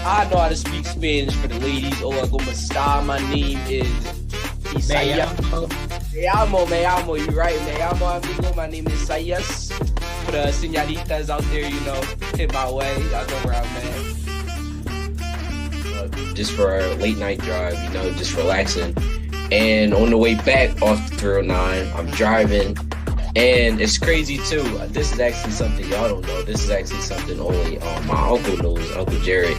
I know how to speak Spanish for the ladies. Hola, como está? My name is Isaias. Me llamo. You're right. Me llamo, amigo. My name is Isaias. For the señoritas out there, hit my way. Y'all know where I'm at. Just for a late night drive, just relaxing. And on the way back off the 309, I'm driving. And it's crazy too. This is actually something y'all don't know. This is actually something only my uncle knows, Uncle Jared.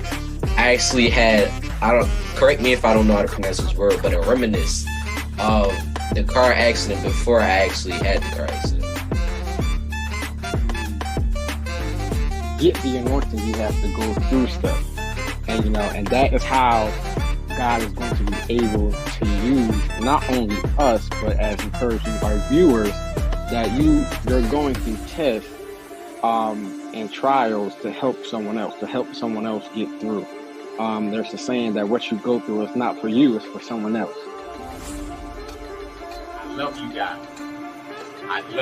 I actually had, correct me if I don't know how to pronounce this word, but a reminisce of the car accident before I actually had the car accident. Get the anointing, you have to go through stuff. And and that is how God is going to be able to use not only us, but as encouraging our viewers, that you're going through tests and trials to help someone else get through. There's a saying that what you go through is not for you, it's for someone else. I love you guys. You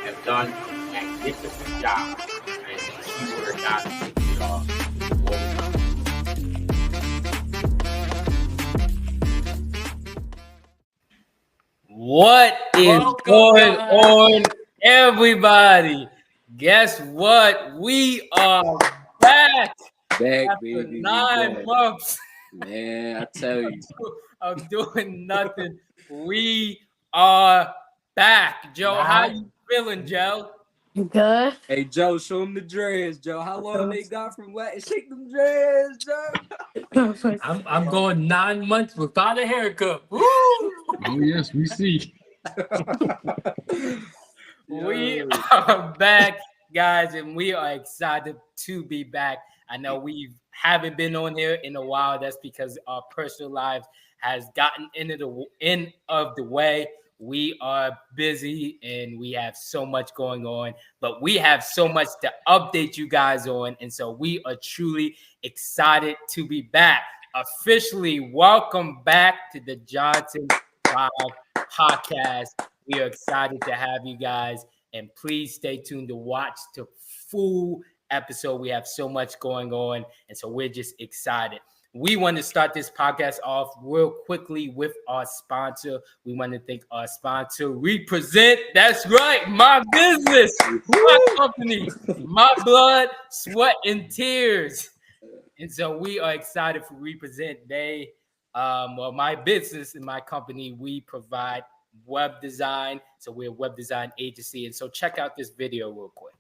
have done a magnificent job. And please work out and take it off. What is going on, everybody? Guess what? We are back after baby. 9 months. Man, I tell you. of doing nothing. We are back. Joe, how you feeling, Joe? Good. Hey, Joe, show them the dreads, Joe. How long they got from what? Shake them dreads, Joe. I'm going 9 months without a haircut. Woo! Oh yes, we see. We are back, guys, and we are excited to be back. I know we haven't been on here in a while. That's because our personal lives has gotten in of the way. We are busy and we have so much going on, but we have so much to update you guys on. And so we are truly excited to be back. Officially, welcome back to the Johnson 5 podcast. We are excited to have you guys, and please stay tuned to watch the full episode. We have so much going on, and so we're just excited. We want to start this podcast off real quickly with our sponsor. We want to thank our sponsor, Represent. That's right, my business, my company, my blood, sweat, and tears. And so we are excited for Represent. My business and my company, we provide web design. So we're a web design agency. And so check out this video real quick.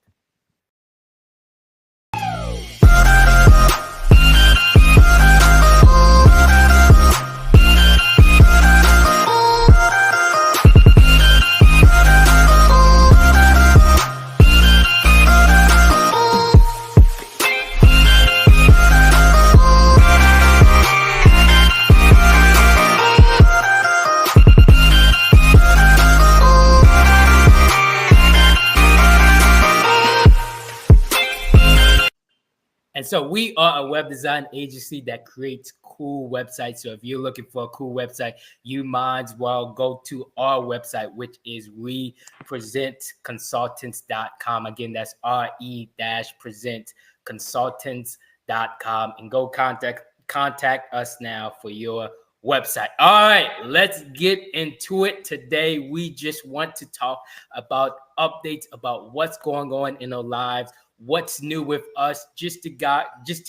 And so we are a web design agency that creates cool websites. So if you're looking for a cool website, you might as well go to our website, which is representconsultants.com. Again, that's re-presentconsultants.com. And go contact us now for your website. All right, let's get into it. Today, we just want to talk about updates about what's going on in our lives. What's new with us, just to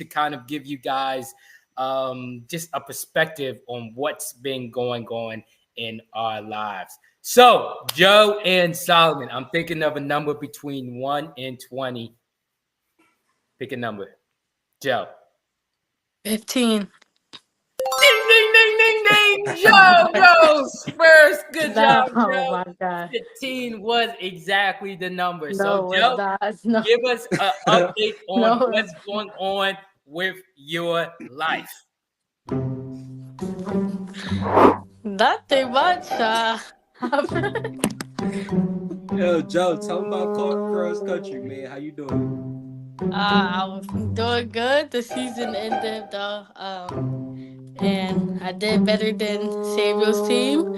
kind of give you guys just a perspective on what's been going on in our lives. So, Joe and Solomon, I'm thinking of a number between 1 and 20. Pick a number. Joe. 15. Ding, ding, ding, ding, ding. Joe goes first. Good job, Joe. Oh, my God. 15 was exactly the number. No, So, Joe, no. give us an update on what's going on with your life. Nothing much. Yo, Joe, tell them about Cross Country, man. How you doing? I was doing good. The season ended, and I did better than Samuel's team.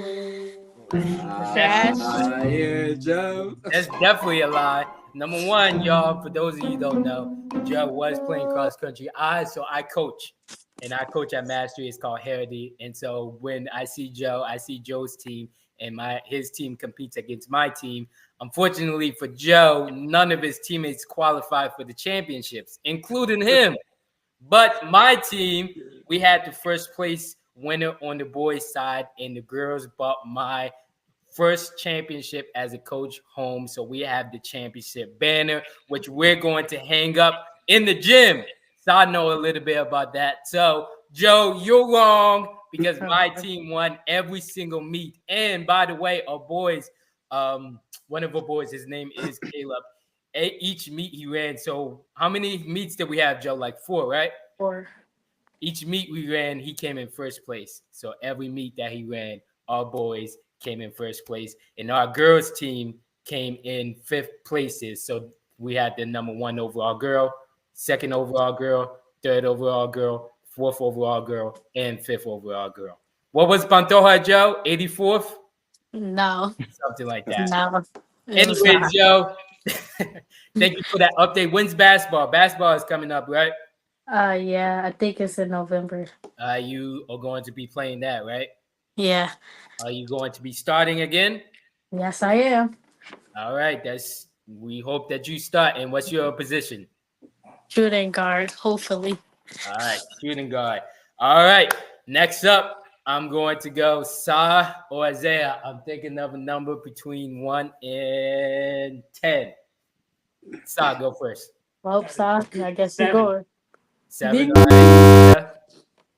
Yeah, Joe. That's definitely a lie. Number one, y'all, for those of you who don't know, Joe was playing cross country. So I coach, and I coach at Mastery. It's called Heritage. And so when I see Joe, I see Joe's team, and his team competes against my team. Unfortunately for Joe, none of his teammates qualified for the championships, including him. But my team, we had the first place winner on the boys' side, and the girls brought my first championship as a coach home. So we have the championship banner, which we're going to hang up in the gym. So I know a little bit about that. So, Joe, you're wrong because my team won every single meet. And by the way, our boys, one of our boys, his name is Caleb. Each meet he ran. So how many meets did we have, Joe? Like 4, right? 4. Each meet we ran, he came in first place. So every meet that he ran, our boys came in first place. And our girls team came in 5th places. So we had the number 1 overall girl, 2nd overall girl, 3rd overall girl, 4th overall girl, and 5th overall girl. What was Pantoja, Joe? 84th? No. Something like that. No. Anyway, Joe, thank you for that update. When's basketball? Basketball is coming up, right? Yeah, I think it's in November. You are going to be playing that, right? Yeah. Are you going to be starting again? Yes, I am. All right. We hope that you start. And what's your position? Shooting guard, hopefully. All right, shooting guard. All right. Next up, I'm going to go Sa or Isaiah. I'm thinking of a number between 1 and 10. Sa, go first. Well, Sa, I guess you're going. 7. Ding. All right.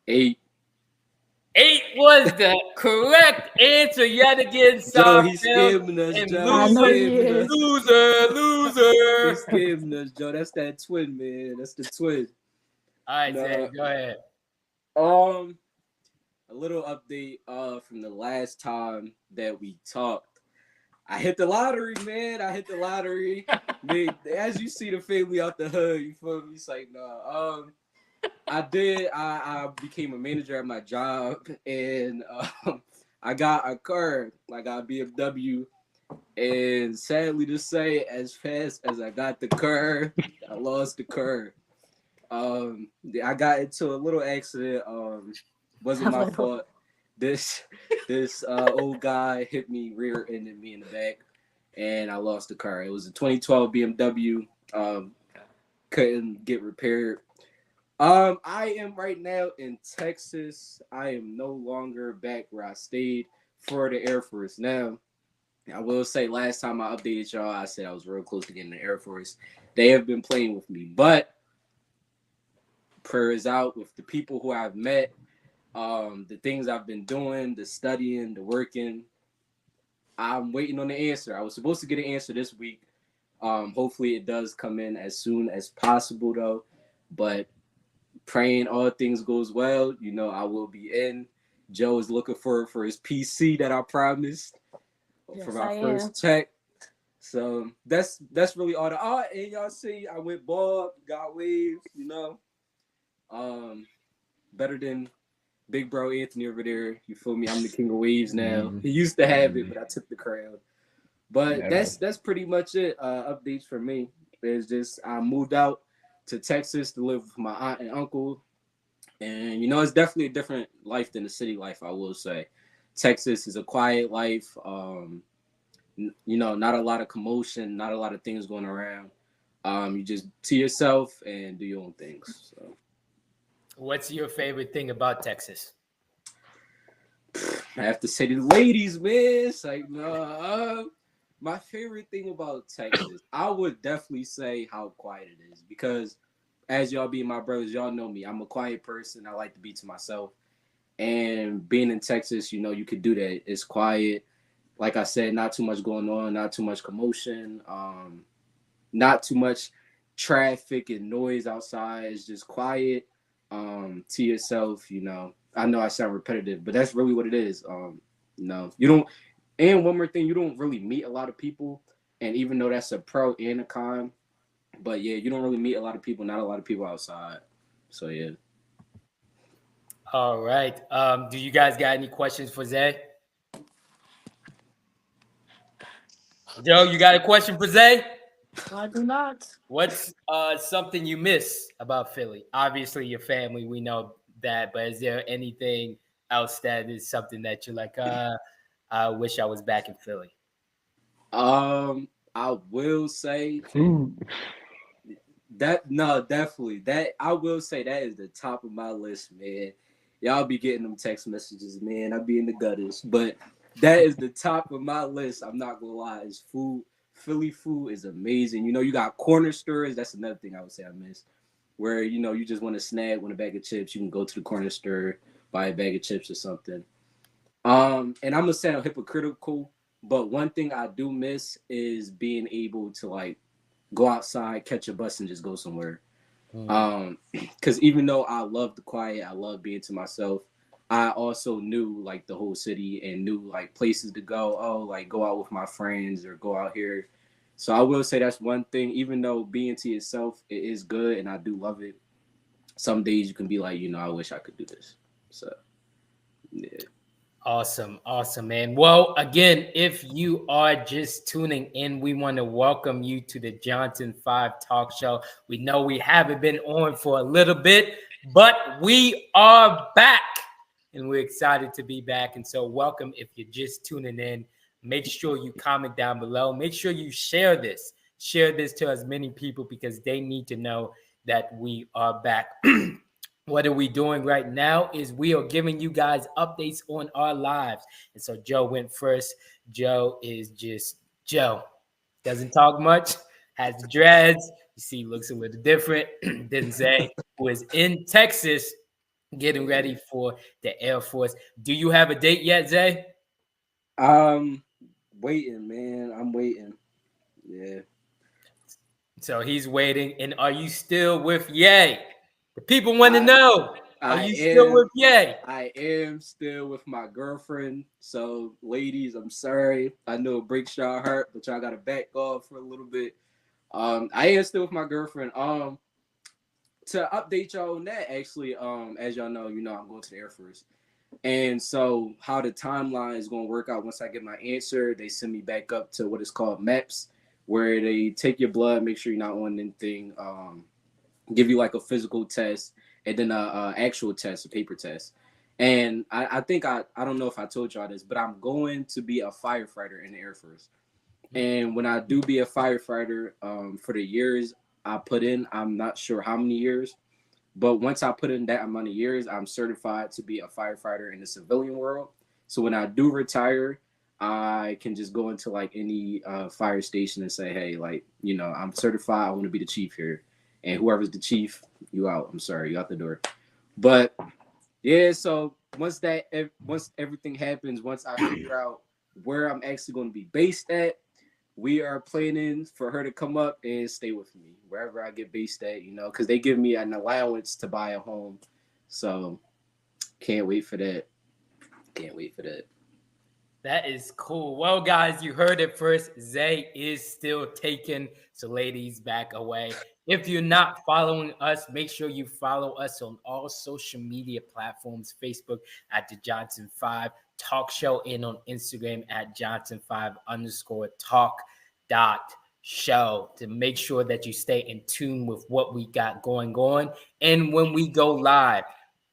8. 8 was the correct answer yet again. Joe, he's scamming us, Joe. Loser. He's scamming us, Joe. That's that twin, man. That's the twin. All right, Zay, go ahead. A little update from the last time that we talked. I hit the lottery, man. Man, as you see the family out the hood, you feel me? It's like, nah. I did. I became a manager at my job, and I got a car. I got a BMW, and sadly to say, as fast as I got the car, I lost the car. I got into a little accident. Wasn't my fault. This old guy hit me, rear-ended me in the back, and I lost the car. It was a 2012 BMW. Couldn't get repaired. I am right now in Texas. I am no longer back where I stayed for the Air Force. Now, I will say last time I updated y'all, I said I was real close to getting the Air Force. They have been playing with me, but prayers out with the people who I've met, the things I've been doing, the studying, the working. I'm waiting on the answer. I was supposed to get an answer this week. Hopefully it does come in as soon as possible though, but praying all things goes well. You know, I will be in. Joe is looking for his PC that I promised for my first check. So that's really all and y'all see I went bald, got waves, you know. Better than big bro Anthony over there. You feel me? I'm the king of waves now. He used to have it, but I took the crown. But that's pretty much it. Updates for me. It's just I moved out to Texas to live with my aunt and uncle. And, you know, it's definitely a different life than the city life, I will say. Texas is a quiet life. You know, not a lot of commotion, not a lot of things going around. You just to yourself and do your own things. So. What's your favorite thing about Texas? I have to say the ladies, man. It's like, my favorite thing about Texas, I would definitely say how quiet it is because as y'all being my brothers, y'all know me. I'm a quiet person. I like to be to myself. And being in Texas, you know, you could do that. It's quiet. Like I said, not too much going on, not too much commotion, not too much traffic and noise outside. It's just quiet to yourself, you know. I know I sound repetitive, but that's really what it is. You know, you don't. And one more thing, you don't really meet a lot of people. And even though that's a pro and a con, but yeah, you don't really meet a lot of people, not a lot of people outside. So yeah. All right. Do you guys got any questions for Zay? Joe, you got a question for Zay? I do not. What's something you miss about Philly? Obviously, your family, we know that, but is there anything else that is something that you're like, I wish I was back in Philly? I will say Food. definitely that I will say that is the top of my list, man. Y'all be getting them text messages, man. I be in the gutters, but that is the top of my list. I'm not gonna lie, is food. Philly food is amazing. You know, you got corner stores. That's another thing I would say I miss. Where you just want to snag one a bag of chips, you can go to the corner store, buy a bag of chips or something. And I'm gonna sound hypocritical, but one thing I do miss is being able to like go outside, catch a bus, and just go somewhere. Because even though I love the quiet, I love being to myself. I also knew like the whole city and knew like places to go. Oh, like go out with my friends or go out here. So I will say that's one thing. Even though being to yourself it is good and I do love it. Some days you can be like, I wish I could do this. So yeah. Awesome, man. Well, again, if you are just tuning in, we want to welcome you to the Johnson 5 Talk Show. We know we haven't been on for a little bit, but we are back, and we're excited to be back. And so welcome if you're just tuning in. Make sure you comment down below. Make sure you share this. Share this to as many people because they need to know that we are back. What are we doing right now is we are giving you guys updates on our lives. And so Joe went first. Joe is just Joe. Doesn't talk much, has dreads. You see, looks a little different. Didn't say was in Texas getting ready for the Air Force. Do you have a date yet, Zay? Waiting, man. I'm waiting. Yeah. So he's waiting. And are you still with Ye? The people want to know. Are you still with Ye? I am still with my girlfriend. So, ladies, I'm sorry. I know it breaks y'all heart, but y'all gotta back off for a little bit. I am still with my girlfriend. To update y'all on that, actually, as y'all know, I'm going to the Air Force. And so how the timeline is going to work out once I get my answer, they send me back up to what is called MAPS, where they take your blood, make sure you're not on anything, give you like a physical test, and then a actual test, a paper test. And I think I don't know if I told y'all this, but I'm going to be a firefighter in the Air Force. And when I do be a firefighter, for the years I put in, I'm not sure how many years, but once I put in that amount of years, I'm certified to be a firefighter in the civilian world. So when I do retire, I can just go into like any fire station and say, hey, like, I'm certified. I want to be the chief here. And whoever's the chief, you out. I'm sorry, you out the door. But yeah, so once everything happens, once I figure out where I'm actually going to be based at, we are planning for her to come up and stay with me wherever I get based at, because they give me an allowance to buy a home. So can't wait for that. That is cool. Well, guys, you heard it first. Zay is still taken. So ladies, back away. If you're not following us, make sure you follow us on all social media platforms, Facebook at the Johnson 5 Talk Show, and on Instagram at Johnson5_talk.show to make sure that you stay in tune with what we got going on. And when we go live,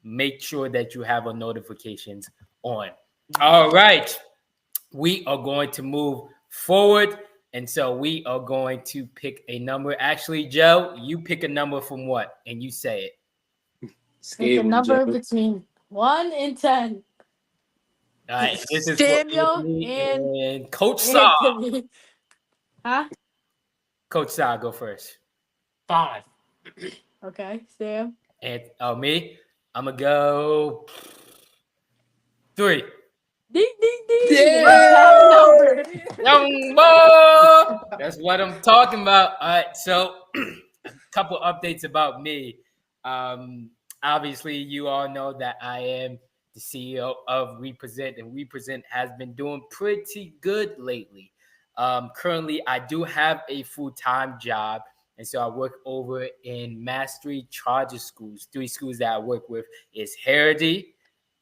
make sure that you have our notifications on. All right. We are going to move forward. And so we are going to pick a number. Actually, Joe, you pick a number from what? And you say it. Pick a number between 1 and 10. All right. This is Samuel and Coach Saw. Huh? Coach Saw, go first. 5. Okay, Sam. And me, I'm going to go 3. Ding, ding, ding. Yeah. Young boy. That's what I'm talking about. All right. So a couple updates about me. Obviously, you all know that I am the CEO of Represent, and Represent has been doing pretty good lately. Currently, I do have a full-time job, and so I work over in Mastery Charter Schools. 3 schools that I work with is Harrody,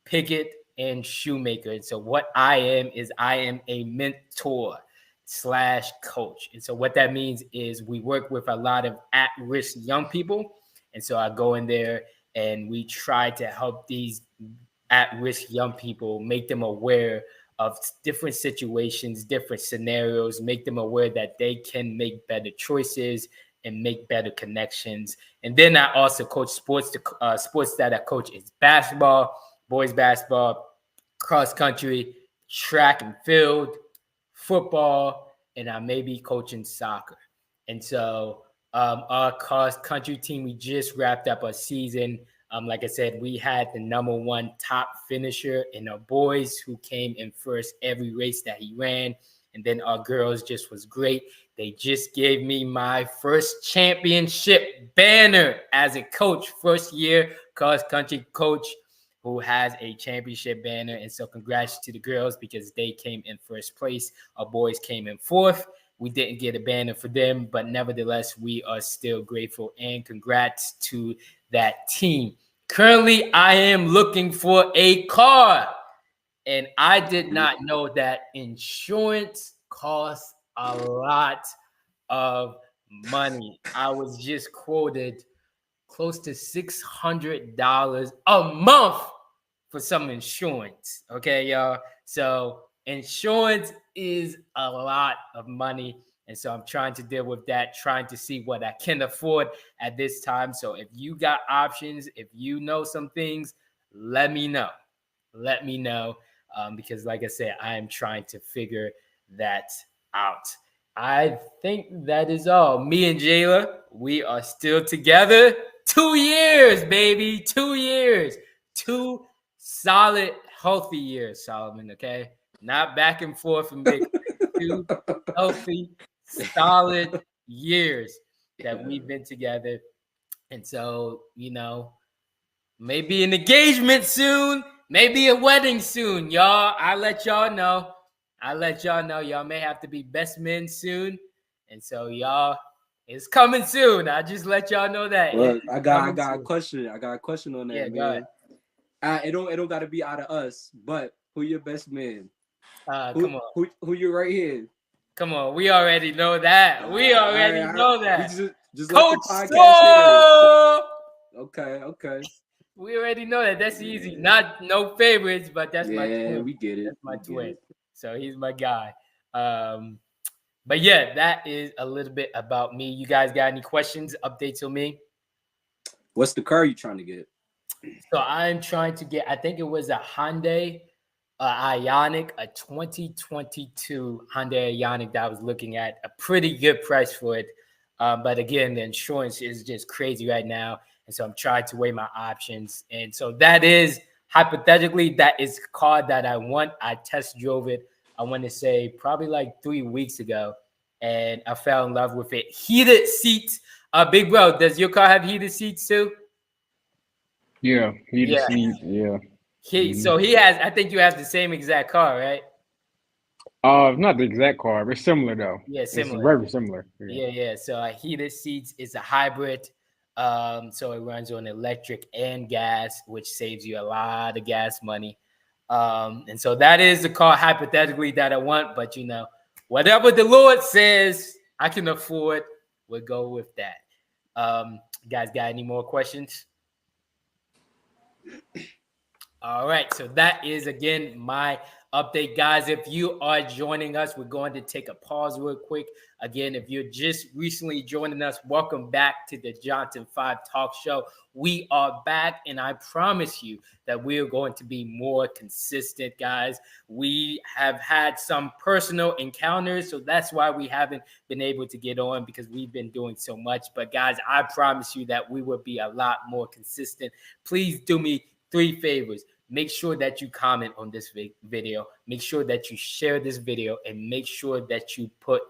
Pickett, and Shoemaker. And so what I am is I am a mentor. coach. And so what that means is we work with a lot of at-risk young people. And so I go in there and we try to help these at-risk young people, make them aware of different situations, different scenarios, make them aware that they can make better choices and make better connections. And then I also coach sports. The sports that I coach is basketball, boys basketball, cross country, track and field, football, and I may be coaching soccer. And so our cross country team, we just wrapped up a season. Like I said, we had the #1 top finisher in our boys who came in first every race that he ran. And then our girls just was great. They just gave me my first championship banner as a coach, first year cross country coach who has a championship banner. And so congrats to the girls because they came in first place. Our boys came in fourth. We didn't get a banner for them, but nevertheless, we are still grateful and congrats to that team. Currently, I am looking for a car, and I did not know that insurance costs a lot of money. I was just quoted close to $600 a month for some insurance. Okay, y'all. So insurance is a lot of money. And so I'm trying to deal with that, trying to see what I can afford at this time. So if you got options, if you know some things, let me know. Let me know. Because like I said, I am trying to figure that out. I think that is all. Me and Jayla, we are still together. 2 years, baby. 2 years. 2 solid, healthy years, Solomon, okay? Not back and forth and big. 2 healthy, solid years that we've been together. And so, you know, maybe an engagement soon, maybe a wedding soon, y'all. I'll let y'all know. Y'all may have to be best men soon. And so y'all, it's coming soon. I just let y'all know that. Look, I got a question. I got a question on that, yeah, man. It don't gotta be out of us, but who your best man? Come on. Who you right here? Come on, we already know that. We already know that. Just Coach Store. Okay. We already know that. That's easy. No favorites, but that's my twin. Yeah, we get it. That's my twin. So he's my guy. But yeah, that is a little bit about me. You guys got any questions, updates on me? What's the car you trying to get? So I'm trying to get, I think it was a Hyundai Ioniq, a 2022 Hyundai Ioniq that I was looking at. A pretty good price for it. But again, the insurance is just crazy right now. And so I'm trying to weigh my options. And so that is, hypothetically, that is a car that I want. I test drove it, I want to say, probably like 3 weeks ago. And I fell in love with it. Heated seats. Big bro, does your car have heated seats too? Yeah, heated seats, yeah. So he has, I think you have the same exact car, right? Not the exact car, but similar though. Yeah, similar. It's very similar. Yeah. So heated seats is a hybrid. So it runs on electric and gas, which saves you a lot of gas money. And so that is the car hypothetically that I want, but you know, whatever the Lord says I can afford, we'll go with that. You guys got any more questions? All right, so that is, again, my update. Guys, if you are joining us, we're going to take a pause real quick. Again, if you're just recently joining us, welcome back to the Johnson 5 Talk Show. We are back, and I promise you that we are going to be more consistent, guys. We have had some personal encounters, so that's why we haven't been able to get on, because we've been doing so much. But, guys, I promise you that we will be a lot more consistent. Please do me 3 favors. Make sure that you comment on this video. Make sure that you share this video, and make sure that you put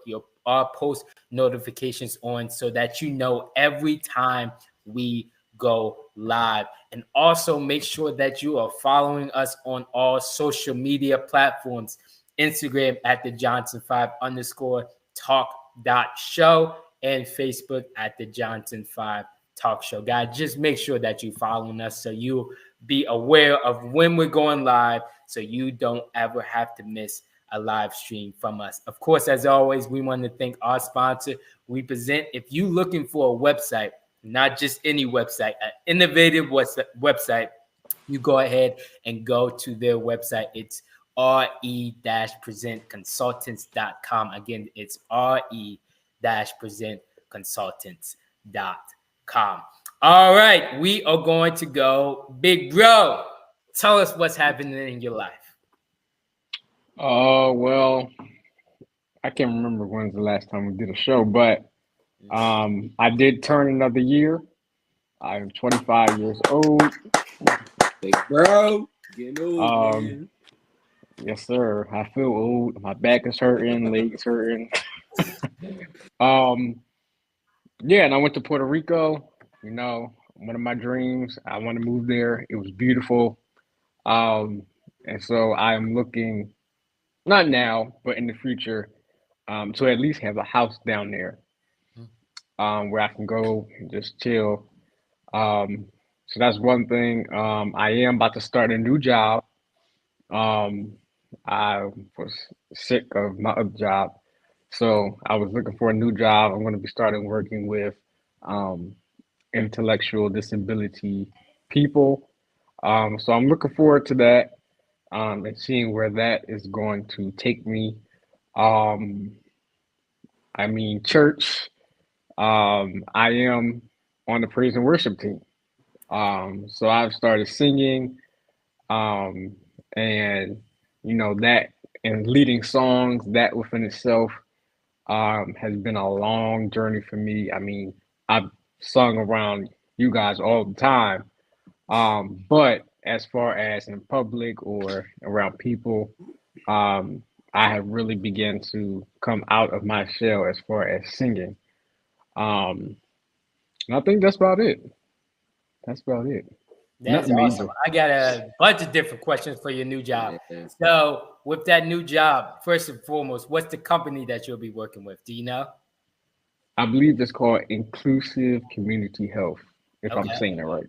our post notifications on so that you know every time we go live. And also make sure that you are following us on all social media platforms. Instagram at the Johnson5_talk.show and Facebook at the Johnson 5 Talk Show. Guys, just make sure that you're following us so you be aware of when we're going live, so you don't ever have to miss a live stream from us. Of course, as always, we want to thank our sponsor, We Present. If you're looking for a website, not just any website, an innovative website, you go ahead and go to their website. It's re-presentconsultants.com. Again, it's re-presentconsultants.com. All right, we are going to go. Big bro, tell us what's happening in your life. Well, I can't remember when's the last time we did a show, but I did turn another year. I'm 25 years old. Big bro, getting old, man. Yes, sir. I feel old. My back is hurting, legs hurting. Yeah, and I went to Puerto Rico. You know, one of my dreams. I want to move there. It was beautiful. And so I'm looking, not now, but in the future, to at least have a house down there, where I can go and just chill. So that's one thing. I am about to start a new job. I was sick of my other job, so I was looking for a new job. I'm going to be starting working with intellectual disability people. So I'm looking forward to that, and seeing where that is going to take me. I mean, church. I am on the praise and worship team. So I've started singing, and you know that and leading songs, that within itself has been a long journey for me. I mean, I've sung around you guys all the time, but as far as in public or around people, I have really begun to come out of my shell as far as singing. And I think that's about it. That's about it. That's Nothing awesome. major. I got a bunch of different questions for your new job. Yeah. So, with that new job, first and foremost, what's the company that you'll be working with? Do you know? I believe it's called Inclusive Community Health, if I'm Okay. saying that right.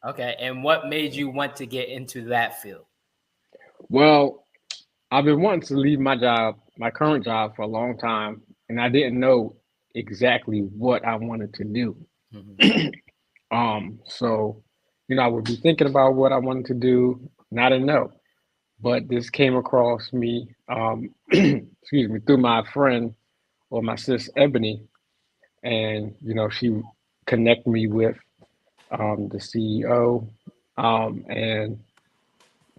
Okay. And what made you want to get into that field? Well, I've been wanting to leave my job, my current job, for a long time, and I didn't know exactly what I wanted to do. So, you know, I would be thinking about what I wanted to do, and I didn't know. But this came across me, excuse me, through my friend or my sis Ebony, and you know, she connected me with the CEO, and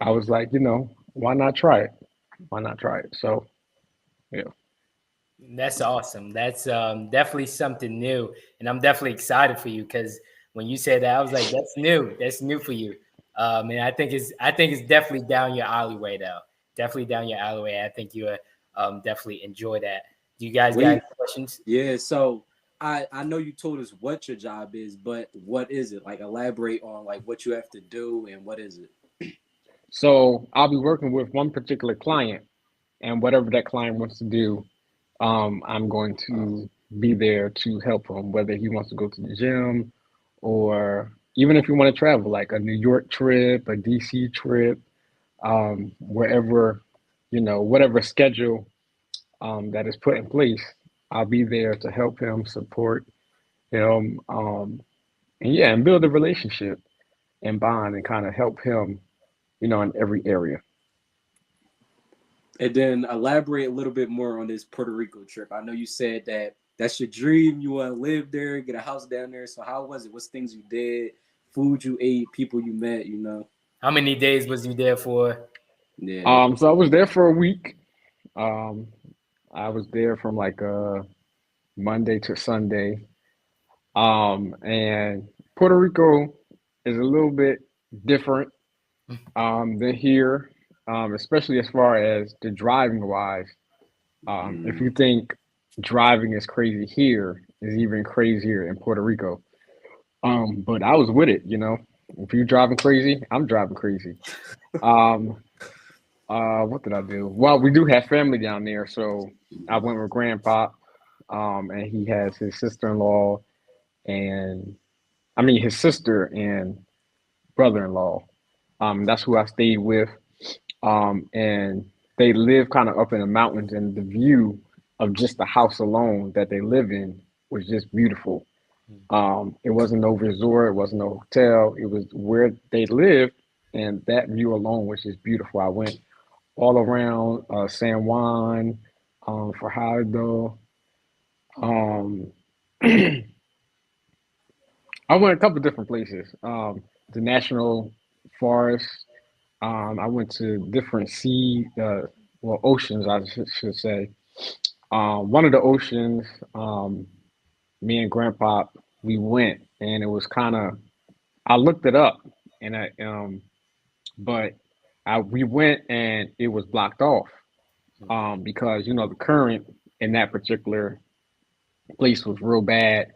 I was like, you know, why not try it? Why not try it? So, yeah. That's awesome. That's definitely something new, and I'm definitely excited for you because when you said that, I was like, "That's new. That's new for you." And I think it's definitely down your alleyway, though. Definitely down your alleyway. I think you definitely enjoy that. Do you guys got any questions? Yeah. So I know you told us what your job is, but what is it? Like, elaborate on like what you have to do and what is it? So I'll be working with one particular client, and whatever that client wants to do, I'm going to be there to help him, whether he wants to go to the gym or even if you want to travel, like a New York trip, a DC trip, wherever, you know, whatever schedule that is put in place, I'll be there to help him, support him, and yeah, and build a relationship and bond and kind of help him, you know, in every area. And then elaborate a little bit more on this Puerto Rico trip. I know you said that that's your dream. You want to live there, get a house down there. So how was it? What's things you did? Food you ate? People you met? You know? How many days was you there for? Yeah. So I was there for a week. I was there from like Monday to Sunday. And Puerto Rico is a little bit different than here, especially as far as the driving wise. If you think driving is crazy here, is even crazier in Puerto Rico. But I was with it, you know. If you're driving crazy, I'm driving crazy. What did I do? Well, we do have family down there, so I went with Grandpa, and he has his sister-in-law, and I mean his sister and brother-in-law. That's who I stayed with, and they live kind of up in the mountains, and the view of just the house alone that they live in was just beautiful. It wasn't no resort, it wasn't no hotel. It was where they lived, and that view alone was just beautiful. I went all around San Juan, Fajardo. Um, I went a couple different places. The national forest. I went to different well, oceans, I should say. One of the oceans, me and Grandpa, we went, and it was kind of. I looked it up, and but we went, and it was blocked off, because the current in that particular place was real bad.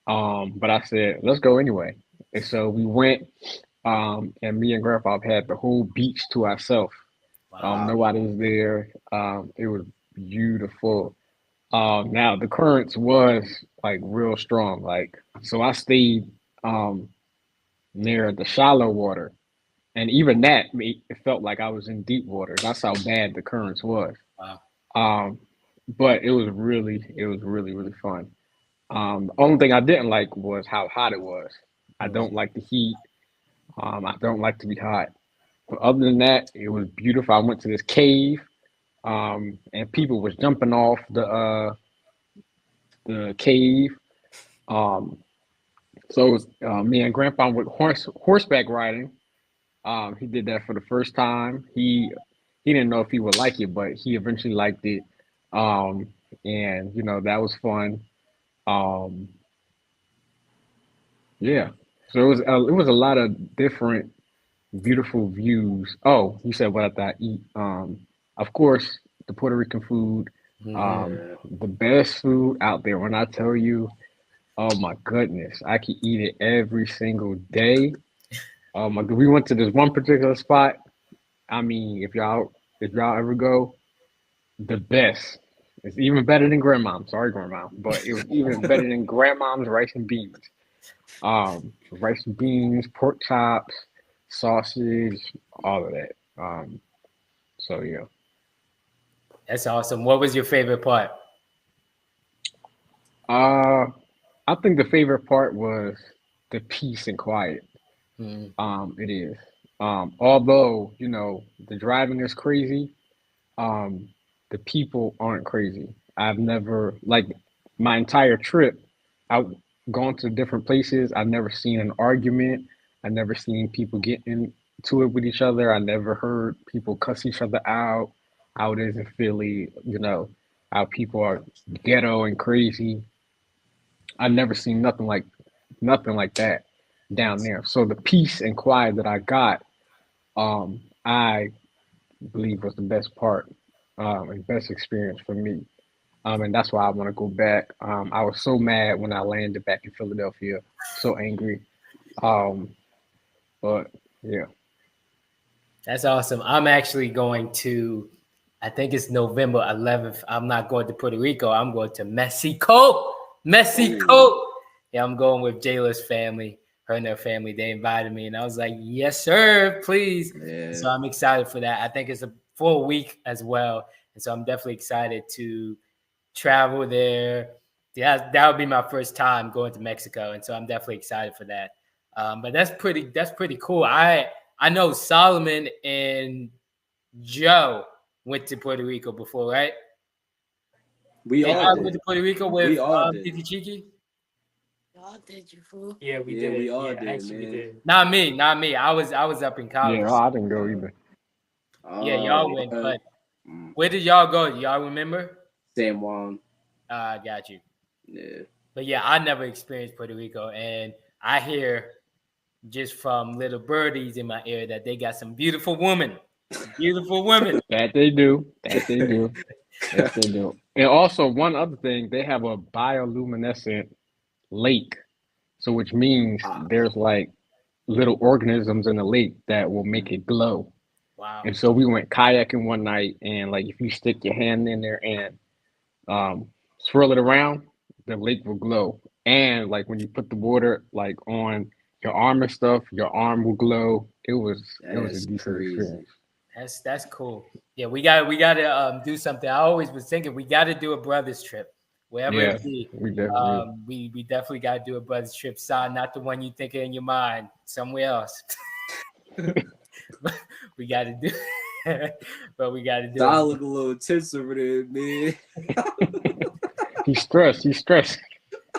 But I said, let's go anyway. And so we went, and me and Grandpa had the whole beach to ourselves. Nobody was there. It was beautiful. Now the currents was like real strong. Like, so I stayed near the shallow water, and even that it felt like I was in deep water. That's how bad the currents was. Wow. But it was really fun. The only thing I didn't like was how hot it was. I don't like the heat. I don't like to be hot. But other than that, it was beautiful. I went to this cave, and people was jumping off the cave. So it was me and Grandpa went horseback riding. He did that for the first time. He didn't know if he would like it, but he eventually liked it. And that was fun. Yeah. So it was a lot of different beautiful views. Oh, you said what I thought eat. Of course, the Puerto Rican food. The best food out there. When I tell you, oh my goodness, I could eat it every single day. We went to this one particular spot. I mean, if y'all ever go, the best. It's even better than Grandmom's. Sorry, Grandma, but it was even better than Grandmom's rice and beans. Rice and beans, pork chops, sausage, all of that. So yeah. That's awesome. What was your favorite part? I think the favorite part was the peace and quiet. It is. Although, the driving is crazy, the people aren't crazy. I've never, like, my entire trip, I've gone to different places. I've never seen an argument. I've never seen people get into it with each other. I never heard people cuss each other out. How it is in Philly, how people are ghetto and crazy. I've never seen nothing like that down there. So the peace and quiet that I got, I believe was the best part, and best experience for me. And that's why I want to go back. I was so mad when I landed back in Philadelphia, so angry. But yeah. That's awesome. I'm actually going to, I think it's November 11th. I'm not going to Puerto Rico. I'm going to Mexico. Yeah, I'm going with Jayla's family. Her and her family, they invited me, and I was like, yes, sir, please. Yeah. So I'm excited for that. I think it's a full week as well. And so I'm definitely excited to travel there. Yeah, that would be my first time going to Mexico. And so I'm definitely excited for that. But that's pretty cool. I know Solomon and Joe went to Puerto Rico before, right? We all went to Puerto Rico with Tiki Chiki. Y'all did, you fool. Yeah, we Yeah, did. we all Yeah, did, actually, man. we did. Not me. I was up in college. Yeah, I didn't go either. Yeah, y'all went, but where did y'all go? Do y'all remember? San Juan. Got you. Yeah. But yeah, I never experienced Puerto Rico, and I hear just from little birdies in my ear that they got some beautiful women. That they do. Yes, they do. And also, one other thing, they have a bioluminescent lake. So which means there's like little organisms in the lake that will make it glow. Wow. And so we went kayaking one night, and like if you stick your hand in there and swirl it around, the lake will glow. And like when you put the water like on your arm and stuff, your arm will glow. It was a decent experience. That's cool. Yeah, we got to do something. I always was thinking we got to do a brothers trip, wherever Yeah, it be. we definitely. We definitely got to do a brothers trip. Side, not the one you think in your mind, somewhere else. We got to do, but we got to do. I look a little tense over there, man. He's stressed.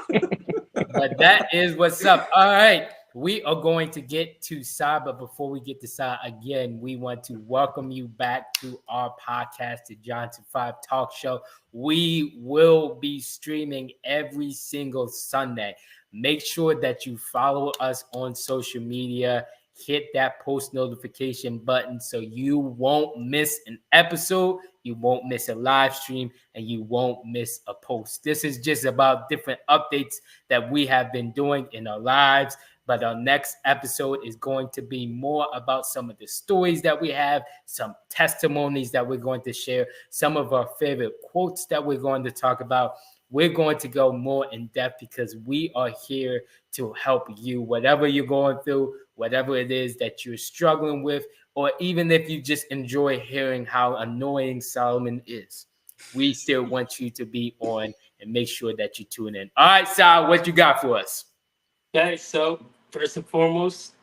But that is what's up. All right. We are going to get to Sai, but before we get to Sai, again, we want to welcome you back to our podcast, the Johnson 5 Talk Show. We will be streaming every single Sunday. Make sure that you follow us on social media. Hit that post notification button so you won't miss an episode, you won't miss a live stream, and you won't miss a post. This is just about different updates that we have been doing in our lives. But our next episode is going to be more about some of the stories that we have, some testimonies that we're going to share, some of our favorite quotes that we're going to talk about. We're going to go more in depth because we are here to help you, whatever you're going through, whatever it is that you're struggling with, or even if you just enjoy hearing how annoying Solomon is. We still want you to be on and make sure that you tune in. All right, Sal, what you got for us? Okay, so first and foremost,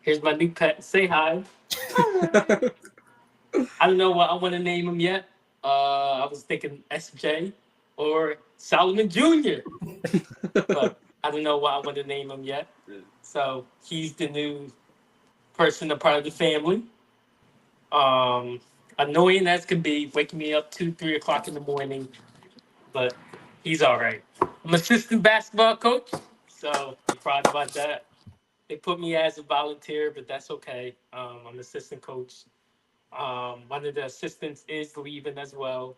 here's my new pet. Say hi. I don't know what I want to name him yet. I was thinking SJ or Solomon Jr. But I don't know what I want to name him yet. So he's the new person, a part of the family. Annoying as can be, waking me up 2-3 o'clock in the morning, but he's all right. I'm assistant basketball coach, so I'm proud about that. They put me as a volunteer, but that's okay. I'm assistant coach. One of the assistants is leaving as well.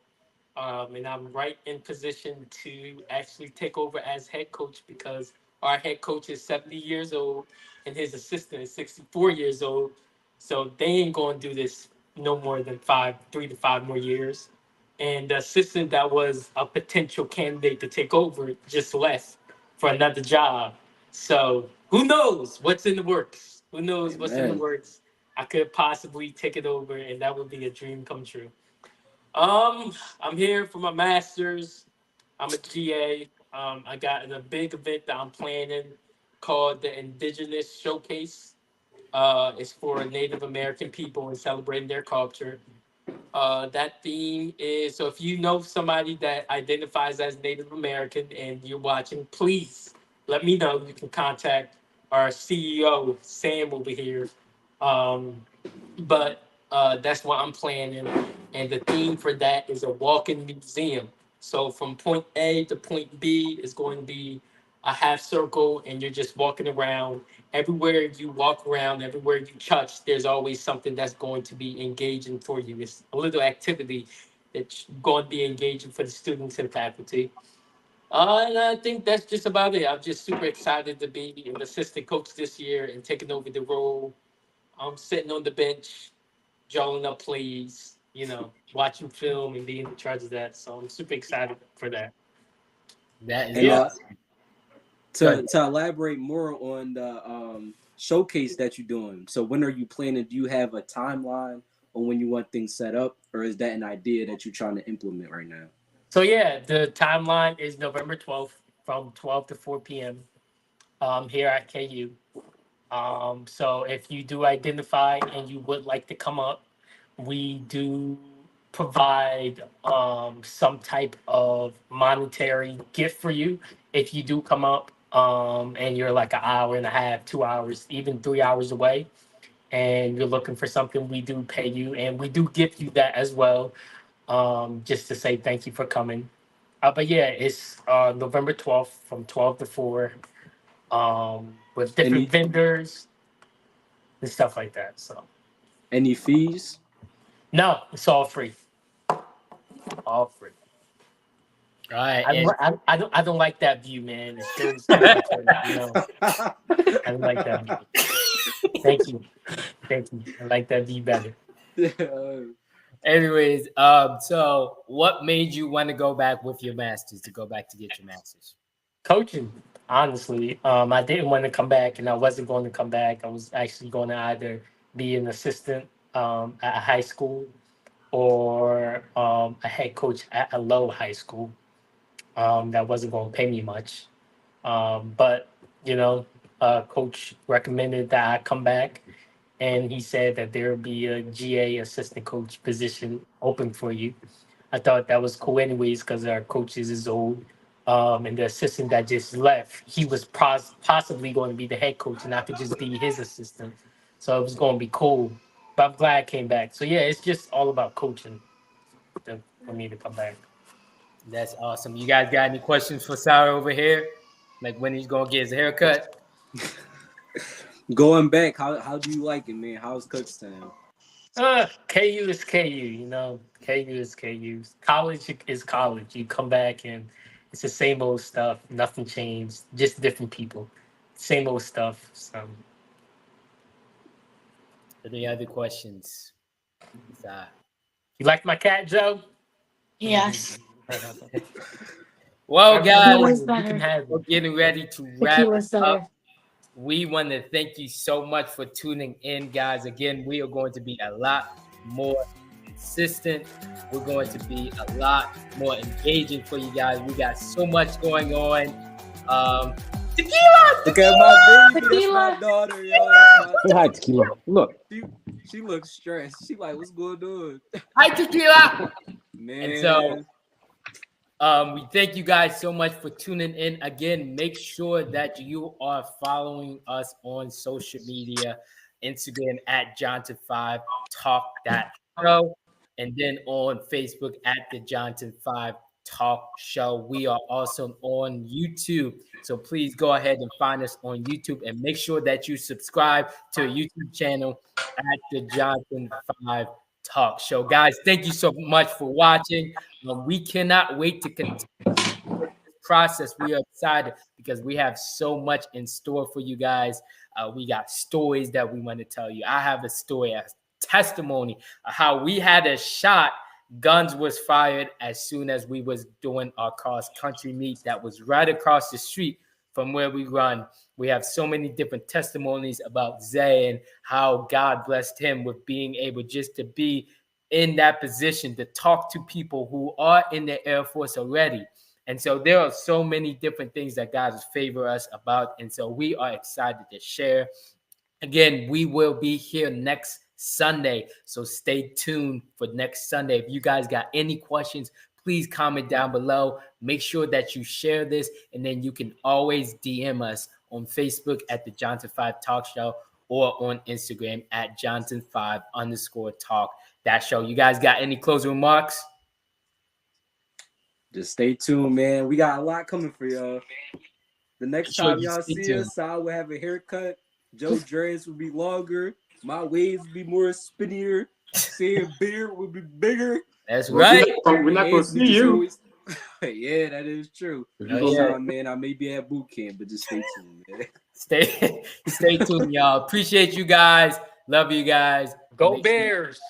And I'm right in position to actually take over as head coach because our head coach is 70 years old and his assistant is 64 years old. So they ain't going to do this no more than 3 to 5 more years. And the assistant that was a potential candidate to take over just left for another job. So who knows what's in the works? Who knows what's in the works? I could possibly take it over, and that would be a dream come true. I'm here for my master's. I'm a GA. I got a big event that I'm planning called the Indigenous Showcase. It's for Native American people and celebrating their culture. That theme is, so if you know somebody that identifies as Native American and you're watching, please let me know. You can contact our CEO, Sam, over here. But that's what I'm planning. And the theme for that is a walking museum. So from point A to point B is going to be a half circle, and you're just walking around. Everywhere you walk around, everywhere you touch, there's always something that's going to be engaging for you. It's a little activity that's going to be engaging for the students and faculty. And I think that's just about it. I'm just super excited to be an assistant coach this year and taking over the role. I'm sitting on the bench, drawing up plays, watching film and being in charge of that. So I'm super excited for that. That is to elaborate more on the showcase that you're doing. So when are you planning? Do you have a timeline on when you want things set up, or is that an idea that you're trying to implement right now? So yeah, the timeline is November 12th from 12 to 4 p.m. Here at KU. So if you do identify and you would like to come up, we do provide some type of monetary gift for you if you do come up and you're like an hour and a half, 2 hours, even 3 hours away, and you're looking for something, we do pay you, and we do give you that as well, just to say thank you for coming. But yeah, it's November 12th from 12 to 4 with different vendors and stuff like that. So, any fees? No, it's all free. All free. All right. I don't like that view, man. It's very I don't like that view. Thank you. I like that view better. Anyways, so what made you want to go back with your master's, to go back to get your master's? Coaching, honestly. I didn't want to come back, and I wasn't going to come back. I was actually going to either be an assistant at a high school or a head coach at a low high school that wasn't going to pay me much. But, coach recommended that I come back, and he said that there would be a GA assistant coach position open for you. I thought that was cool anyways because our coaches is old. And the assistant that just left, he was possibly going to be the head coach and I could just be his assistant. So it was going to be cool. But I'm glad I came back. So, yeah, it's just all about coaching for me to come back. That's awesome. You guys got any questions for Sarah over here? Like when he's going to get his haircut? Going back, how do you like it, man? How's Kutztown? KU is KU, KU is KU. College is college. You come back and it's the same old stuff. Nothing changed. Just different people. Same old stuff. So. Any other questions? You like my cat, Joe? Yes. Well, guys, Better. we're getting ready to wrap it up. We want to thank you so much for tuning in, guys. Again, we are going to be a lot more consistent. We're going to be a lot more engaging for you guys. We got so much going on. Tequila! Look at my baby. Tequila. That's my daughter, y'all. Say hi, Tequila. Look. She looks stressed. She like, what's going on? Hi, Tequila! Man. And so we thank you guys so much for tuning in. Again, make sure that you are following us on social media, Instagram at Johnson5 Talk that show, and then on Facebook at the Johnson5 Talk Show. We are also on YouTube, so please go ahead and find us on YouTube and make sure that you subscribe to our YouTube channel at the Johnson5 Talk Show. Guys, thank you so much for watching. We cannot wait to continue this process. We are excited because we have so much in store for you guys. We got stories that we want to tell you. I have a story, a testimony of how we had a shot. Guns was fired as soon as we was doing our cross-country meet that was right across the street from where we run. We have so many different testimonies about Zay and how God blessed him with being able just to be in that position to talk to people who are in the Air Force already. And so there are so many different things that God has favored us about. And so we are excited to share. Again, we will be here next Sunday. So stay tuned for next Sunday. If you guys got any questions, please comment down below. Make sure that you share this, and then you can always DM us on Facebook at the Johnson5 Talk Show or on Instagram at Johnson5_Talk that show. You guys got any closing remarks? Just stay tuned, man. We got a lot coming for y'all. The next time y'all see us, I will have a haircut. Joe dreads will be longer. My waves will be more spinnier. Saying beard will be bigger. That's right. We're not going to see you. Yeah, that is true. Man, I may be at boot camp, but just stay tuned, man. Stay tuned, y'all. Appreciate you guys. Love you guys. Go Bears.